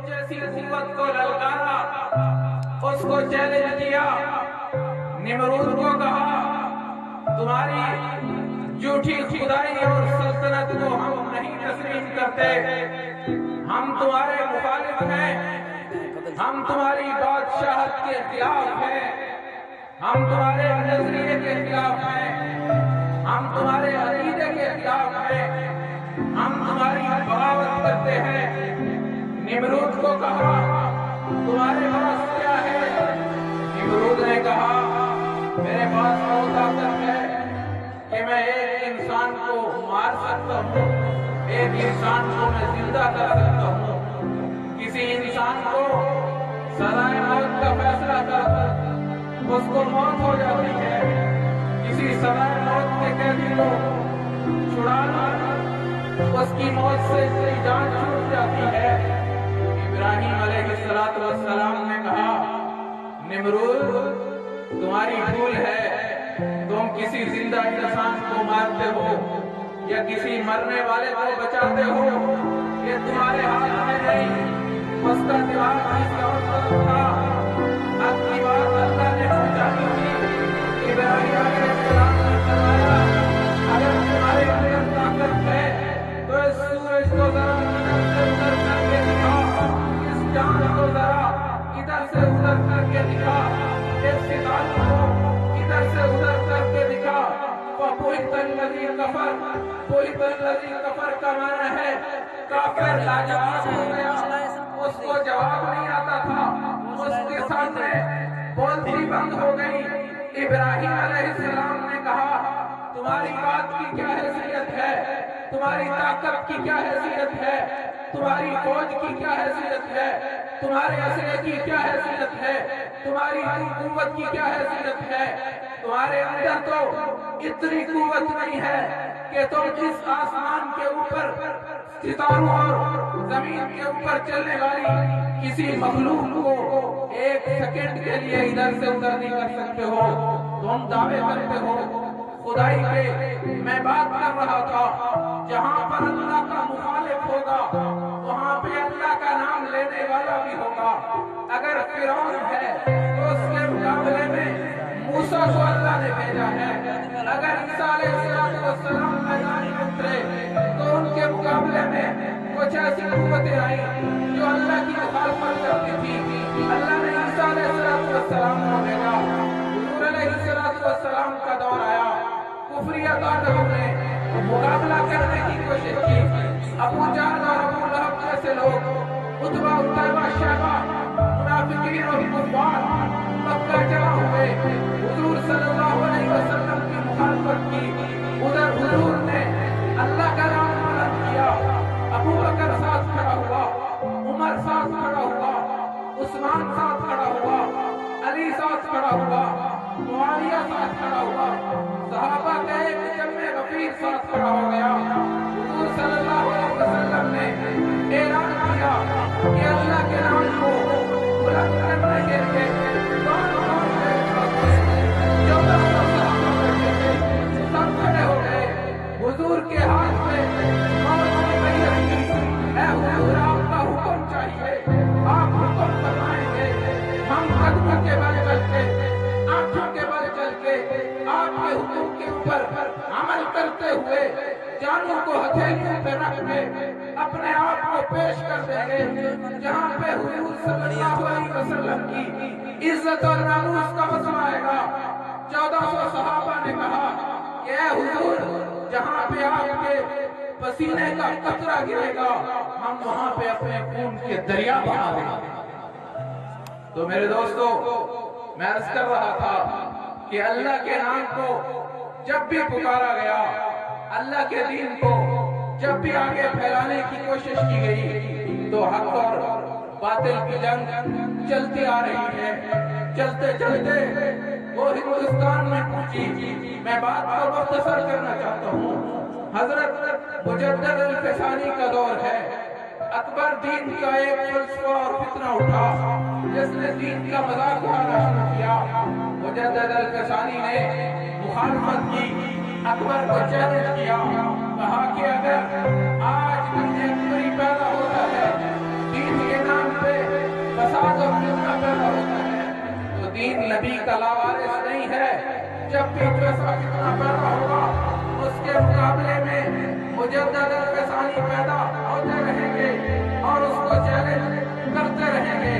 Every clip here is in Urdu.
جیسی قوت کو للکارا، اس کو چیلنج کیا، نمرود کو کہا تمہاری جھوٹی خدائی اور سلطنت کو ہم نہیں تسلیم کرتے، ہم تمہارے مخالف ہیں، ہم تمہاری بادشاہت کے خلاف ہیں، ہم تمہارے نظریے کے خلاف ہیں، ہم تمہارے عقیدے کے خلاف ہیں، ہم تمہاری بغاوت کرتے ہیں۔ نمرود کو کہا تمہارے پاس کیا ہے؟ نمرود نے کہا میرے پاس وہ طاقت ہے کہ میں ایک انسان کو مار سکتا ہوں، ایک انسان کو میں زندہ کر سکتا ہوں، کسی انسان کو سزائے موت کا فیصلہ کر اس کو موت ہو جاتی ہے، کسی سزائے موت کے قیدی کو چھڑانا اس کی موت سے اس کی جان چھوٹ جاتی ہے۔ ابراہیم علیہ السلام نے کہا نمرود تمہاری بھول ہے، تم کسی زندہ انسان کو مارتے ہو یا کسی مرنے والے کو بچاتے ہو، یہ تمہارے ہاتھ میں نہیں، اس کا دماغ کسی اور طرف تھا۔ اب کی بات اللہ نے پہنچانی تھی۔ ابراہیم علیہ السلام نے فرمایا اگر تمہارے اندر طاقت ہے تو اس سورج کو ذرا ادھر سے ادھر کر کے دکھا، اس چاند کو ذرا ادھر سے ادھر کر کے دکھا، اس ستارے کو ادھر سے ادھر کر کے دکھا۔ فَبُهِتَ الَّذِي كَفَرَ، بُهِتَ الَّذِي كَفَرَ کا معنی ہے کافر لاجواب ہو گیا، اس کو جواب نہیں آتا تھا، اس کے سامنے بولتی بند ہو گئی۔ ابراہیم علیہ السلام نے کہا تمہاری بات کی کیا حیثیت ہے، تمہاری طاقت کی کیا حیثیت ہے، تمہاری فوج کی کیا حیثیت ہے، تمہارے اسلحے کی کیا حیثیت ہے، تمہاری قوت کی کیا حیثیت ہے؟ تمہارے اندر تو اتنی قوت نہیں ہے کہ تم اس آسمان کے اوپر ستاروں اور زمین کے اوپر چلنے والی کسی مخلوق کو ایک سیکنڈ کے لیے ادھر سے ادھر نہیں کر سکتے ہو۔ تم دعوے کرتے ہو خدائی کے، میں بات کر رہا تھا جہاں پر اللہ کا مخالف ہوگا وہاں پہ اللہ کا نام لینے والا بھی ہوگا۔ اگر فرعون ہے تو اس کے مقابلے میں موسیٰ کو اللہ نے بھیجا ہے، اگر عیسیٰ علیہ السلام میدان میں اترے تو ان کے مقابلے میں کچھ ایسی قوتیں آئیں جو اللہ کی مخالفت کرتی تھی، اللہ نے عیسیٰ علیہ السلام کو بھیجا، حضور علیہ السلام کا دور آیا، کفریہ طاقتوں نے مقابلہ کرنے کی کوشش کی، ابو جہل اور ابو لہب جیسے لوگ، عتبہ عتیبہ شیبہ منافقین اور کفار مکہ جمع ہوئے، حضور صلی اللہ علیہ وسلم کی مخالفت کی، ادھر حضور نے اللہ کا نام بلند کیا، ابو بکر ساتھ کھڑا ہوا، عمر ساتھ کھڑا ہوا، عثمان ساتھ کھڑا ہوا، علی ساتھ کھڑا ہوا، معاویہ ساتھ کھڑا ہوا، صحابہ کا ایک جمع غفیر ساتھ کھڑا ہو گیا۔ حضور صلی اللہ علیہ وسلم نے اعلان کیا کہ اللہ کے نام کو بلند کرنے کے لیے کون کون جو سب کھڑے ہو گئے، حضور کے ہاتھ میں موت کی میت تھی، اے حضور آپ کا حکم چاہیے، آپ حکم فرمائیں گے، ہم قدم کے بل چل کے، آنکھوں کے بل چل کے آپ کے حکم کے اوپر عمل کرتے ہوئے جانوں کو ہتھیلیوں پہ رکھ کے اپنے آپ کو پیش کر دیں گے، جہاں پہ حضور صلی اللہ علیہ وسلم کی عزت اور ناموس کا مسئلہ آئے گا۔ 1400 صحابہ نے کہا کہ اے حضور جہاں پہ آپ کے پسینے کا قطرہ گرے گا ہم وہاں پہ اپنے خون کے دریا بہا دیں گے۔ تو میرے دوستو میں عرض کر رہا تھا کہ اللہ کے نام کو جب بھی پکارا گیا، اللہ کے دین کو جب بھی آگے پھیلانے کی کوشش کی گئی تو حق اور باطل کی جنگ چلتی آ رہی ہے، چلتے چلتے وہ ہندوستان میں پہنچی۔ میں بات کو مختصر کرنا چاہتا ہوں، حضرت مجدد الفسانی کا دور ہے، اکبر دین کا ایک فلسفہ اور فتنہ اٹھا جس نے دین کا مذاق اڑانا شروع کیا۔ مجدد الفسانی نے مخالفت کی، اکبر کو چیلنج کیا، کہا کہ اگر آج دین اکبری پیدا ہوتا ہے، دین کے نام نبی کا لاوارث نہیں ہے. جب بھی دوسرا فتنہ پیدا ہوگا اس کے مقابلے میں مجدد ثانی پیدا ہوتے رہیں گے اور اس کو چیلنج کرتے رہیں گے.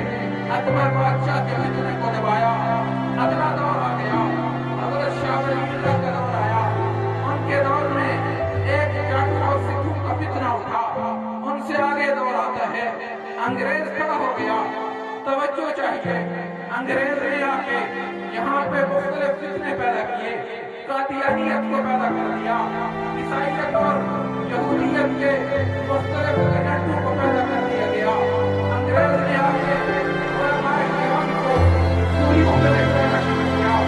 اکبر بادشاہ کے فتنے کو دبایا، اگلا دور آ گیا، حضرت شاہ ولی اللہ کا دور آیا. ان کے دور میں ایک جاٹو اور سکھوں کا فتنہ اٹھا. ان سے آگے دور آتا ہے، انگریز کھڑا ہو گیا. توجہ چاہیے، انگریز نے آ کے یہاں پہ مختلف فتنے پیدا کیے، قادیانیت کو پیدا کر دیا، عیسائیت اور یہودیت کے مختلف ایجنٹوں کو پیدا کر دیا گیا. انگریز نے آ کے علماء کرام کو سوریوں پہ لٹانا شروع کیا،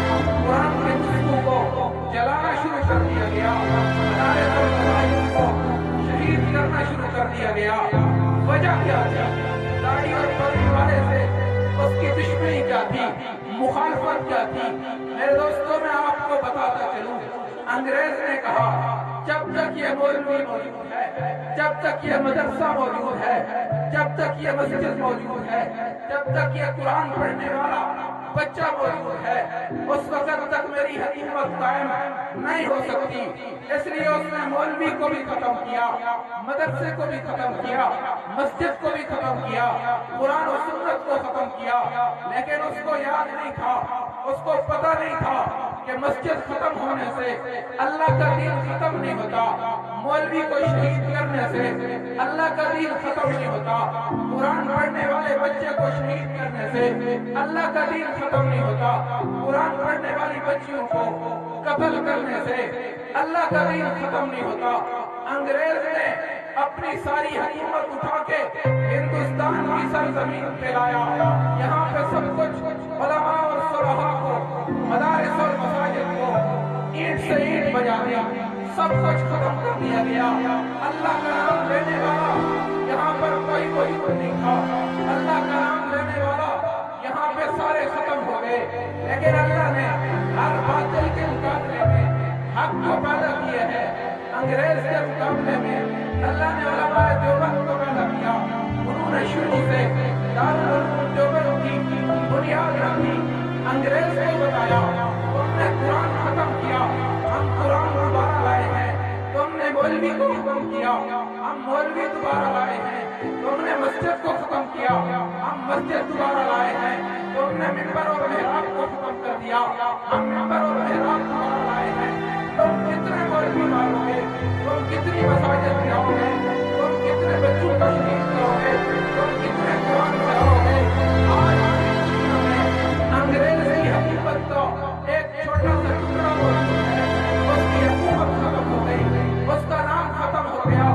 قرآن کے نسخوں کو جلانا شروع کر دیا گیا، مدارس اور مساجد کو شہید کرنا شروع کر دیا گیا. وجہ کیا تھی؟ داڑھی اور پگڑی والے سے اس کی دشمنی کیا تھی؟ مخالفت کیا تھی؟ میرے دوستوں میں آپ کو بتاتا چلوں، انگریز نے کہا جب تک یہ مولوی موجود ہے، جب تک یہ مدرسہ موجود ہے، جب تک یہ مسجد موجود ہے، جب تک یہ قرآن پڑھنے والا بچہ موجود ہے، اس وقت تک میری حکومت قائم نہیں ہو سکتی. اس لیے اس نے مولوی کو بھی ختم کیا، مدرسے کو بھی ختم کیا، مسجد کو بھی ختم کیا، قرآن و سنت کو ختم کیا. لیکن اس کو یاد نہیں تھا، اس کو پتہ نہیں تھا کہ مسجد ختم ہونے سے اللہ کا دین ختم نہیں ہوتا، مولوی کو شہید کرنے سے اللہ کا دین ختم نہیں ہوتا، قرآن پڑھنے والے بچے کو شہید کرنے سے اللہ کا دین ختم نہیں ہوتا، قرآن پڑھنے والی بچیوں کو قتل کرنے سے اللہ کا دین ختم نہیں ہوتا. انگریز نے اپنی ساری حکومت اٹھا کے ہندوستان کی سرزمین پہ لایا. یہاں پہ سب کچھ علماء اور صلحاء کو، مدارس اور مساجد کو اینٹ سے اینٹ بجا دیا، سب کچھ ختم کر دیا گیا. اللہ کا نام لینے والا یہاں پر کوئی موجود نہیں تھا، اللہ کا نام لینے والا یہاں پہ سارے ختم ہو گئے. لیکن اللہ نے ہر باطل کے مقابلے میں حق کو پیدا کیا ہے. انگریز کے مقابلے میں اللہ نے علماء دیوبند کو پیدا کیا. انہوں نے شروع سے دارالعلوم دیوبند کی بنیاد رکھی. انگریز کو بتایا تم نے قرآن ختم کیا، ہم قرآن دوبارہ لائے ہیں. تم نے مولوی کو ختم کیا، ہم مولوی دوبارہ لائے ہیں. تم نے مسجد کو ختم کیا، ہم مسجد دوبارہ لائے ہیں. تم نے منبر اور محراب کو ختم کر دیا، ہم منبر اور محراب دوبارہ لائے ہیں. تم کتنے مولوی مارو گے، تم کتنی مساجد گراؤ گے، تم کتنے بچوں کو شہید کرو گے، تم کتنے قرآن پڑھاؤ گے. آج دنیا میں انگریز کی حکومت کا ایک چھوٹا سا ٹکڑا موجود ہے، اس کی حکومت ختم ہو گئی، اس کا نام ختم ہو گیا.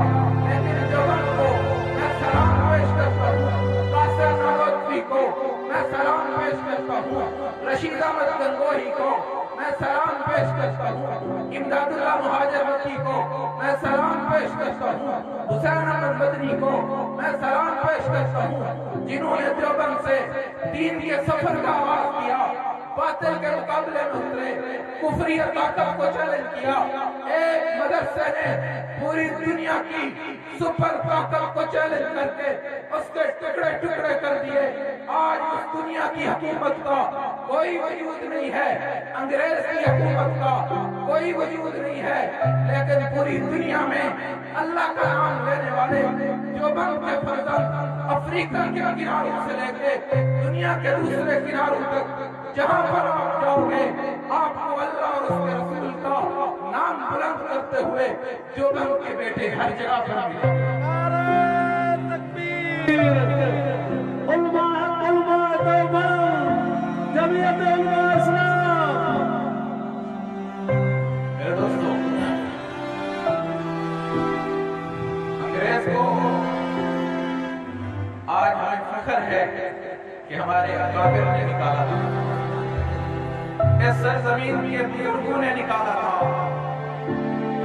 لیکن دیوبند کو میں سلام پیش کرتا ہوں، قاسم نانوتوی کو میں سلام پیش کرتا ہوں، رشید احمد گنگوہی کو میں سلام پیش کرتا ہوں، امداد اللہ مہاجر وطی کو میں سلام پیش کرتا ہوں، حسین احمد مدنی کو میں سلام پیش کرتا ہوں، جنہوں نے دیوبند سے دین کے سفر کا آغاز کیا، باطل کے مقابلے میں اترے، کفری طاقت کو چیلنج کیا. ایک مدرسے نے پوری دنیا کی سپر طاقت کو چیلنج کر کے اس کے ٹکڑے ٹکڑے کر دیے. آج اس دنیا کی حکومت کا کوئی وجود نہیں ہے، انگریز کی حکومت کا کوئی وجود نہیں ہے. لیکن پوری دنیا میں اللہ کا نام لینے والے دیوبند کے فرزند افریقہ کے کناروں سے لے کے دنیا کے دوسرے کناروں تک جہاں پر آپ جاؤ گے آپ کو اللہ اور اس کے رسول کا نام بلند کرتے ہوئے دیوبند کے بیٹے ہر جگہ پر ملیں گے. نعرہ تکبیر، علماء دیوبند، جمعیت علماء اسلام. میرے دوستوں، انگریز کو آج ہمیں فخر ہے کہ ہمارے اکابر نے نکالا تھا، اس سرزمین کے بزرگوں نے نکالا تھا،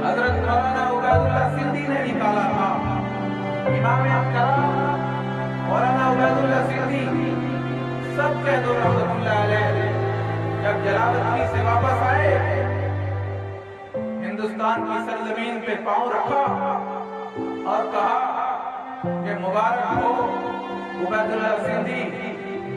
حضرت مولانا عبید اللہ سندھی نے نکالا تھا، امام کرام مولانا عبید اللہ سندھی سب کہہ دو رحمت اللہ علیہ جب جلاوطنی سے واپس آئے، ہندوستان کی سرزمین پہ پاؤں رکھا اور کہا کہ مبارک ہو عبید اللہ سندھی،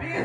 20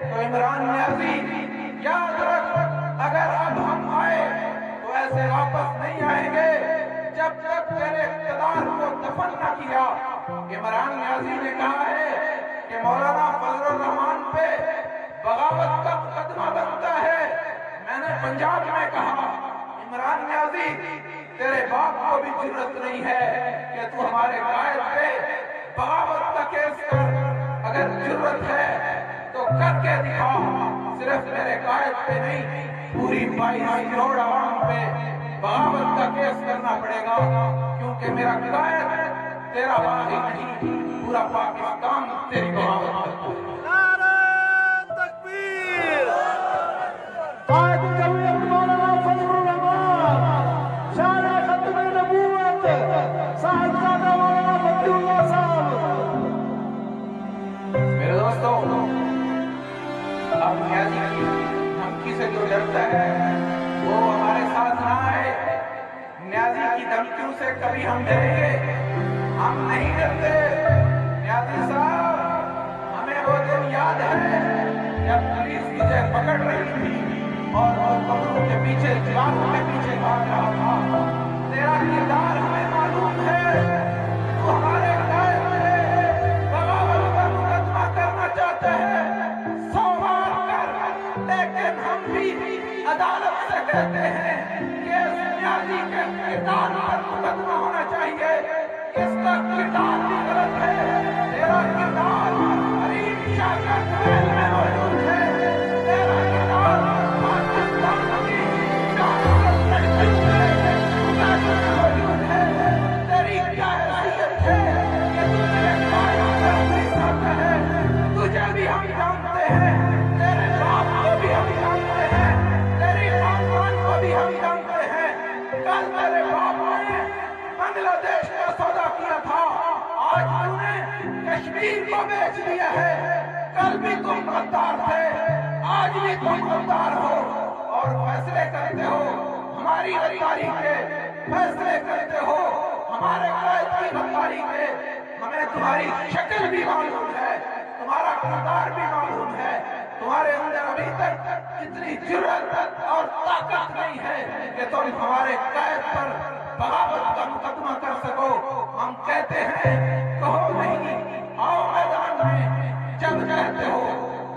تو عمران نیازی یاد رکھ، اگر اب ہم آئے تو ایسے واپس نہیں آئیں گے جب تک تیرے اقتدار کو دفن نہ کیا۔ عمران نیازی نے کہا ہے کہ مولانا فضل الرحمان پہ بغاوت کا مقدمہ بنتا ہے۔ میں نے پنجاب میں کہا عمران نیازی تیرے باپ کو بھی جرأت نہیں ہے کہ تو ہمارے قائد پہ بغاوت کا کیس کر، اگر جرأت ہے تو کر کے دکھا، صرف میرے قائد پہ نہیں پوری 22 کروڑ عوام پہ بغاوت کا کیس کرنا پڑے گا، کیونکہ میرا قائد تیرا باغی نہیں، پورا پاکستان تیری بغاوت کرتا ہے۔ نعرہ تکبیر! قائد جمعیت مولانا فضل الرحمان، شارع ختم نبوت صاحبزادہ مولانا فتح اللہ صاحب۔ میرے دوستو، اب نیازی کی دھمکی سے جو ڈرتا ہے وہ ہمارے ساتھ نہ آئے۔ نیازی کی دھمکیوں سے کبھی ہم ڈریں گے؟ ہم نہیں ڈرتے۔ نیازی صاحب، ہمیں وہ دن یاد ہے جب پولیس تجھے پکڑ رہی تھی اور وہ قبروں کے پیچھے دیواروں کے پیچھے بھاگ رہا تھا۔ تیرا کردار ہمیں معلوم ہے، تو ہمارے قائد پہ بغاوت کا مقدمہ کرنا چاہتے ہیں، 100 بار کر، لیکن ہم بھی عدالت سے کہتے ہیں کہ اس نیازی کے کردار پر مقدمہ ہونا چاہیے۔ اس کا کردار بھی غلط ہے، تیرا کردار حریم شاہ کا محل میں موجود ہے، تیرا کردار پاکستان کی 4 لڑکیوں میں موجود ہے۔ تیری کیا حیثیت ہے کہ تو میرے قائد پر حملہ کرتا ہے؟ تجھے بھی ہم جانتے ہیں، تیرے باپ کو بھی ہم جانتے ہیں، تیری خاندان کو بھی ہم جانتے ہیں۔ کل میرے باپ نے بنگلہ دیش کا سودا کیا تھا، آج تم نے کشمیر کو بیچ دیا ہے۔ کل بھی تم غدار تھے، آج بھی تم غدار ہو، اور فیصلے کرتے ہو ہماری غداری کے، فیصلے کرتے ہو ہمارے قائد کی غداری کے۔ ہمیں تمہاری شکل بھی معلوم ہے، تمہارا کردار بھی معلوم ہے، تمہارے اندر ابھی تک اتنی جرأت اور طاقت نہیں ہے کہ تم ہمارے قائد پر بغاوت کا مقدمہ کر سکو۔ ہم کہتے ہیں کہو نہیں، آؤ میدان میں، جب چاہتے ہو،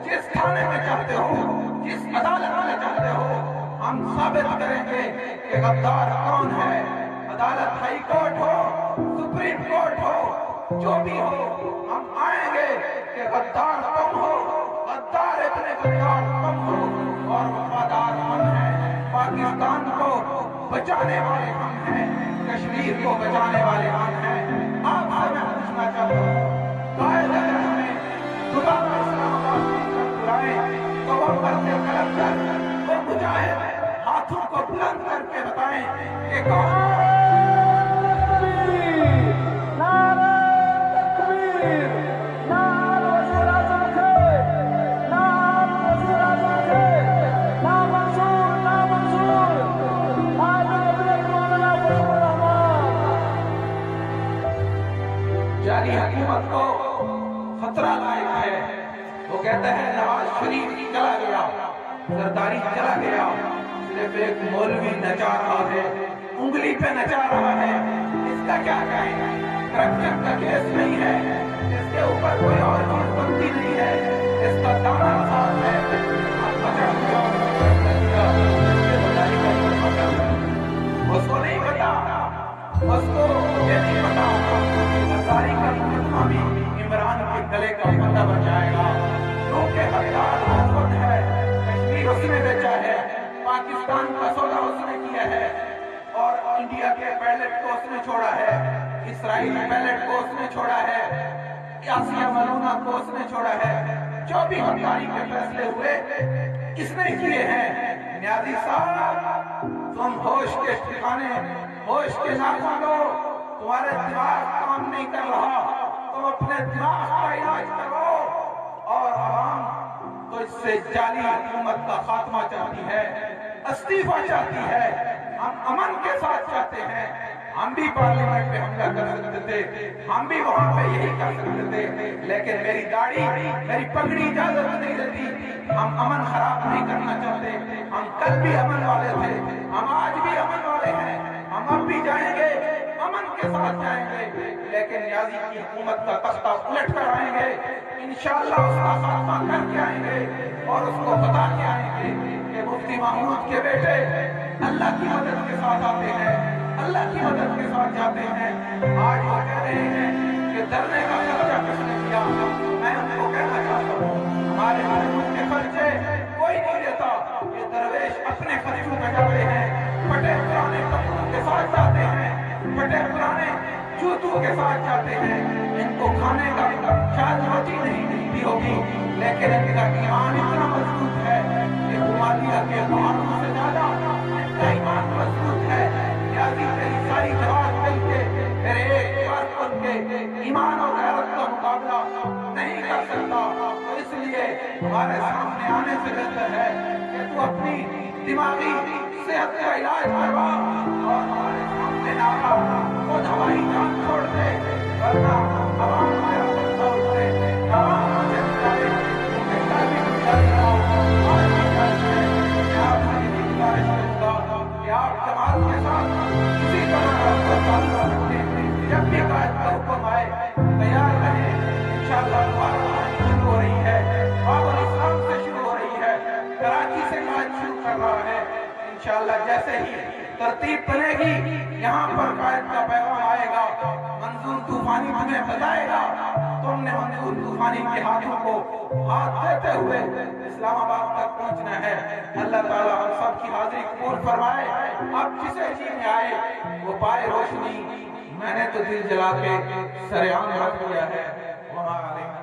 جس تھانے میں چاہتے ہو، جس عدالت میں چاہتے ہو، ہم ثابت کریں گے کہ غدار کون ہے۔ عدالت ہائی کورٹ ہو، سپریم کورٹ ہو، جو بھی ہو، ہم آئیں گے کہ غدار کون ہو، غدار اتنے غدار کم ہو اور وفادار ہم ہیں۔ پاکستان کو بچانے والے ہم ہیں، کشمیر کو بچانے والے ہم ہیں۔ آپ سے میں پوچھنا چاہتا ہوں، قائد اگر ہمیں دوبارہ اسلام آباد کی طرف بلائیں تو وہ کرتے کلندر، وہ مجاہد ہاتھوں کو بلند کر کے بتائیں کہ کون جعلی حکومت کو خطرہ لاحق ہے۔ وہ کہتا ہے نواز شریف چلا گیا، زرداری چلا گیا، صرف ایک مولوی نچا رہا ہے، انگلی پہ نچا رہا ہے۔ اس کا کیا کہیں؟ کرپشن کا کیس نہیں ہے، اس کے اوپر کوئی اور چیز بنتی نہیں ہے، اس کا دامن صاف ہے۔ اس کو نہیں پتا، اس کو یہ نہیں پتا کہ غداری کا مقدمہ بھی عمران کے گلے کا پھندا بن جائے گا، کیونکہ غدار وہ خود ہے۔ کشمیر اس نے بیچا ہے، پاکستان کا سودا اس نے کیا ہے، اور انڈیا کے پیلٹ کو اس نے چھوڑا ہے، اسرائیلی پیلٹ کو اس نے چھوڑا ہے، آسیہ ملونہ کو اس نے چھوڑا ہے۔ جو بھی غداری کے فیصلے ہوئے کس نے کیے ہیں؟ نیازی صاحب، تم ہوش کے ٹھکانے، ہوش کے ناخن لو، تمہارے دماغ کام نہیں کر رہا، تم اپنے دماغ کا علاج کرو۔ اور عوام تو اس سے جعلی حکومت کا خاتمہ چاہتی ہے، استعفا چاہتی ہے۔ ہم امن کے ساتھ چاہتے ہیں، ہم بھی پارلیمنٹ پہ حملہ کر سکتے تھے، ہم بھی وہاں پہ یہی کر سکتے تھے، لیکن میری داڑھی میری پگڑی اجازت نہیں دیتی۔ ہم امن خراب نہیں کرنا چاہتے، ہم کل بھی امن والے تھے، ہم آج بھی امن والے ہیں، ہم اب بھی جائیں گے، امن کے ساتھ جائیں گے، لیکن نیازی کی حکومت کا تختہ الٹ کر آئیں گے، انشاءاللہ اس کا خاتمہ کر کے آئیں گے، اور اس کو بتا کے آئیں گے کہ مفتی محمود کے بیٹے اللہ کی مدد کے ساتھ آتے ہیں، اللہ کی مدد کے ساتھ جاتے ہیں۔ آج وہ کہہ رہے ہیں کہ دھرنے کا خرچہ کس نے کیا؟ میں ان کو کہنا چاہتا ہوں ہمارے ملک کے خرچے کوئی نہیں دیتا، یہ درویش اپنے خرچوں پہ جاتے ہیں، پھٹے پرانے کپڑوں کے ساتھ جاتے ہیں، پھٹے پرانے جوتوں کے ساتھ جاتے ہیں، ان کو کھانے کا شاید روٹی نہیں ملتی ہوگی، لیکن ان کا ایمان اتنا مضبوط ہے کہ ہمالیہ کے پہاڑوں سے زیادہ ان کا ایمان مضبوط ہے۔ نیازی تیری ساری جماعت مل کے میرے ایک فرد بن کے ایمان اور غیرت کا مقابلہ نہیں کر سکتا، تو اس لیے ہمارے سامنے آنے سے بہتر ہے کہ تو اپنی دماغی صحت کا علاج کروا اور ہمارے سامنے نہ آ، خود ہماری جان چھوڑ دے، ورنہ عوام ہمارا بندہ اٹھے، عوام مجھے بتائے مجھے کل بھی گزاری نہ ہو۔ آج بھی جائز ہے، میں آپ سے یہ گزارش کروں گا کہ آپ جماعت کے ساتھ اسی طرح کا تعلق رکھیں، جب بھی قائد کا حکم آئے تیار رہیں۔ انشاءاللہ دوبارہ کہانی شروع ہو رہی ہے، باب الاسلام سے شروع ہو رہی ہے، کراچی سے قائد شروع کر رہا ہے۔ انشاءاللہ جیسے ہی ترتیب بنے گی یہاں پر قائد کا پیغام آئے گا، منظور طوفانی تمہیں بتائے گا، تم نے منظور طوفانی کے ہاتھوں کو ہاتھ دیتے ہوئے اسلام آباد تک پہنچنا ہے۔ اللہ تعالیٰ ہم سب کی حاضری قبول فرمائے۔ اب جسے جی میں آئے وہ پائے روشنی، میں نے تو دل جلا کے سر عام رکھ دیا ہے۔ وما علینا